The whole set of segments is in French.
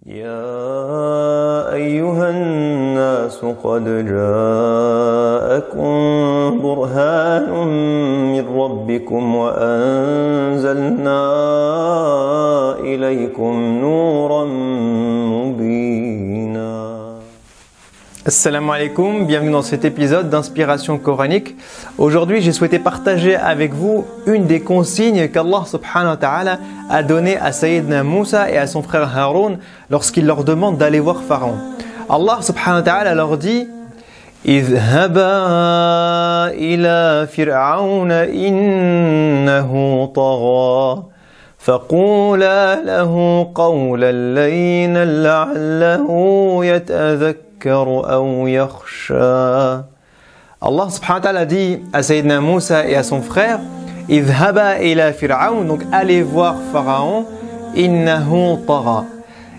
يا أيها الناس قد جاءكم برهان من ربكم وأنزلنا إليكم نورا مبينا. Assalamu alaikum, bienvenue dans cet épisode d'inspiration coranique. Aujourd'hui, j'ai souhaité partager avec vous une des consignes qu'Allah subhanahu wa ta'ala a donné à Sayyidina Moussa et à son frère Haroun lorsqu'il leur demande d'aller voir Pharaon. Allah subhanahu wa ta'ala leur dit اذهبا إلى فرعون إنه طغى فقولا له قولا لينا لعله يتذكر أو يخشى. Allah subhanahu wa ta'ala dit à Sayyidina Moussa et à son frère اذهبا إلى فرعون, donc allez voir Pharaon, إنه طغى.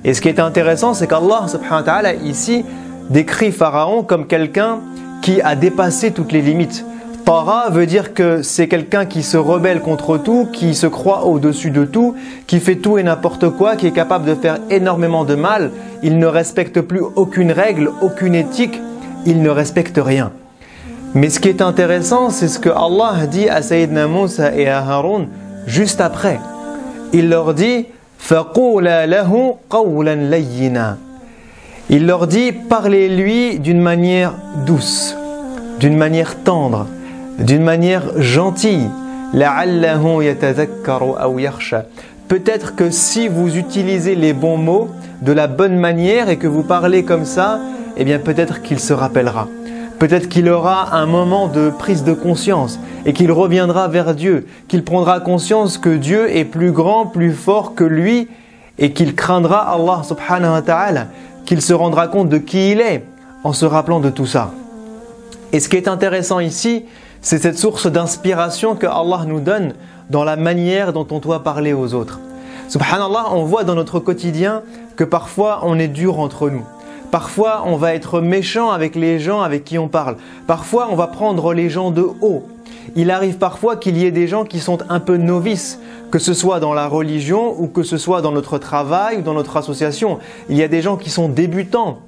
Et ce qui est intéressant, c'est qu'Allah subhanahu wa ta'ala ici décrit Pharaon comme quelqu'un qui a dépassé toutes les limites. Tara veut dire que c'est quelqu'un qui se rebelle contre tout, qui se croit au-dessus de tout, qui fait tout et n'importe quoi, qui est capable de faire énormément de mal. Il ne respecte plus aucune règle, aucune éthique, il ne respecte rien. Mais ce qui est intéressant, c'est ce que Allah dit à Sayyidina Moussa et à Haroun juste après. Il leur dit فَقُولَا لَهُ قَوْلًا لَيِّنًا. Il leur dit parlez-lui d'une manière douce, d'une manière tendre, d'une manière gentille. لَعَلَّهُ يَتَذَكَّرُ أَوْ يَخْشَى. Peut-être que si vous utilisez les bons mots de la bonne manière et que vous parlez comme ça, eh bien peut-être qu'il se rappellera. Peut-être qu'il aura un moment de prise de conscience et qu'il reviendra vers Dieu, qu'il prendra conscience que Dieu est plus grand, plus fort que lui et qu'il craindra Allah subhanahu wa ta'ala, qu'il se rendra compte de qui il est en se rappelant de tout ça. Et ce qui est intéressant ici, c'est cette source d'inspiration que Allah nous donne dans la manière dont on doit parler aux autres. Subhanallah, on voit dans notre quotidien que parfois on est dur entre nous. Parfois on va être méchant avec les gens avec qui on parle. Parfois on va prendre les gens de haut. Il arrive parfois qu'il y ait des gens qui sont un peu novices, que ce soit dans la religion ou que ce soit dans notre travail ou dans notre association. Il y a des gens qui sont débutants.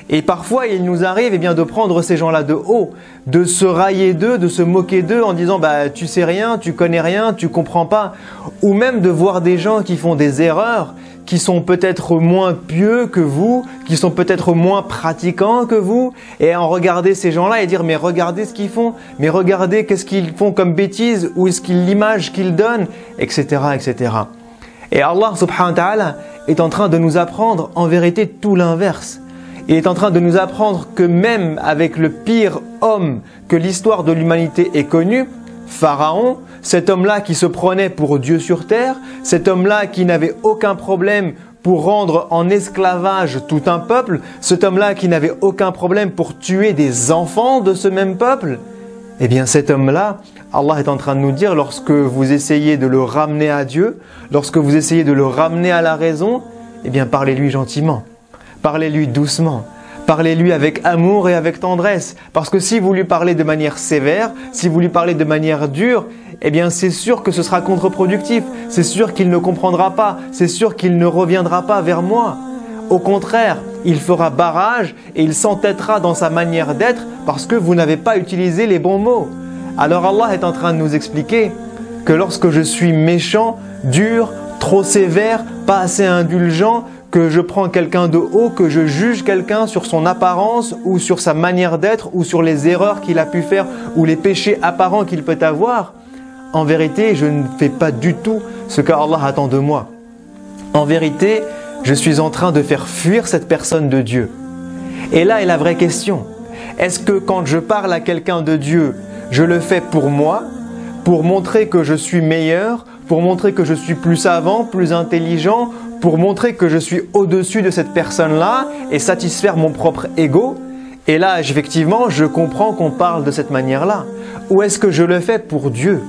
Et parfois, il nous arrive de prendre ces gens-là de haut, de se railler d'eux, de se moquer d'eux en disant « tu sais rien, tu connais rien, tu comprends pas ». Ou même de voir des gens qui font des erreurs, qui sont peut-être moins pieux que vous, qui sont peut-être moins pratiquants que vous, et en regarder ces gens-là et dire « mais regardez ce qu'ils font, mais regardez qu'est-ce qu'ils font comme bêtises, où est-ce qu'ils l'image qu'ils donnent, etc. etc. » Et Allah subhanahu wa ta'ala est en train de nous apprendre en vérité tout l'inverse. Il est en train de nous apprendre que même avec le pire homme que l'histoire de l'humanité ait connu, Pharaon, cet homme-là qui se prenait pour Dieu sur terre, cet homme-là qui n'avait aucun problème pour rendre en esclavage tout un peuple, cet homme-là qui n'avait aucun problème pour tuer des enfants de ce même peuple, eh bien cet homme-là, Allah est en train de nous dire, lorsque vous essayez de le ramener à Dieu, lorsque vous essayez de le ramener à la raison, eh bien parlez-lui gentiment. Parlez-lui doucement, parlez-lui avec amour et avec tendresse. Parce que si vous lui parlez de manière sévère, si vous lui parlez de manière dure, eh bien c'est sûr que ce sera contre-productif. C'est sûr qu'il ne comprendra pas, c'est sûr qu'il ne reviendra pas vers moi. Au contraire, il fera barrage et il s'entêtera dans sa manière d'être parce que vous n'avez pas utilisé les bons mots. Alors Allah est en train de nous expliquer que lorsque je suis méchant, dur, trop sévère, pas assez indulgent, que je prends quelqu'un de haut, que je juge quelqu'un sur son apparence ou sur sa manière d'être ou sur les erreurs qu'il a pu faire ou les péchés apparents qu'il peut avoir, en vérité, je ne fais pas du tout ce qu'Allah attend de moi. En vérité, je suis en train de faire fuir cette personne de Dieu. Et là est la vraie question. Est-ce que quand je parle à quelqu'un de Dieu, je le fais pour moi, pour montrer que je suis meilleur, pour montrer que je suis plus savant, plus intelligent, pour montrer que je suis au-dessus de cette personne-là et satisfaire mon propre ego? Et là, effectivement, je comprends qu'on parle de cette manière-là. Ou est-ce que je le fais pour Dieu?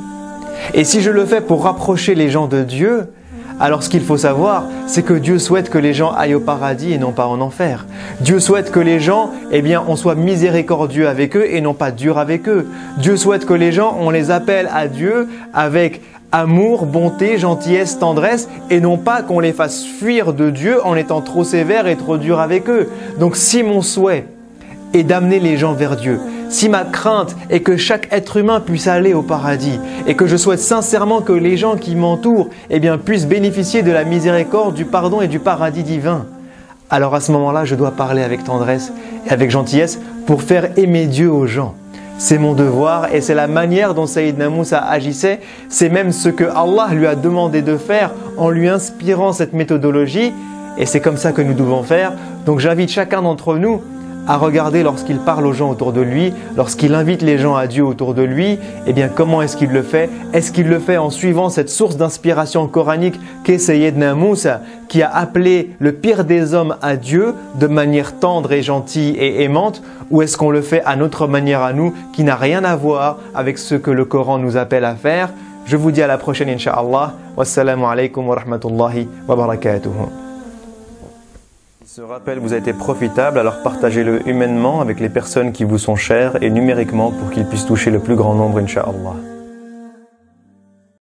Et si je le fais pour rapprocher les gens de Dieu, Alors ce qu'il faut savoir, c'est que Dieu souhaite que les gens aillent au paradis et non pas en enfer. Dieu souhaite que les gens, on soit miséricordieux avec eux et non pas dur avec eux. Dieu souhaite que les gens, on les appelle à Dieu avec amour, bonté, gentillesse, tendresse et non pas qu'on les fasse fuir de Dieu en étant trop sévère et trop dur avec eux. Donc si mon souhait est d'amener les gens vers Dieu, si ma crainte est que chaque être humain puisse aller au paradis et que je souhaite sincèrement que les gens qui m'entourent puissent bénéficier de la miséricorde, du pardon et du paradis divin, alors à ce moment-là, je dois parler avec tendresse et avec gentillesse pour faire aimer Dieu aux gens. C'est mon devoir et c'est la manière dont Sayyidina Moussa agissait. C'est même ce que Allah lui a demandé de faire en lui inspirant cette méthodologie. Et c'est comme ça que nous devons faire. Donc j'invite chacun d'entre nous à regarder lorsqu'il parle aux gens autour de lui, lorsqu'il invite les gens à Dieu autour de lui, comment est-ce qu'il le fait? Est-ce qu'il le fait en suivant cette source d'inspiration coranique qu'est Sayyidina Moussa, qui a appelé le pire des hommes à Dieu de manière tendre et gentille et aimante, ou est-ce qu'on le fait à notre manière à nous, qui n'a rien à voir avec ce que le Coran nous appelle à faire? Je vous dis à la prochaine, Inch'Allah. Wassalamu alaikum wa rahmatullahi wa barakatuhu. Ce rappel vous a été profitable, alors partagez-le humainement avec les personnes qui vous sont chères et numériquement pour qu'il puisse toucher le plus grand nombre, Inch'Allah.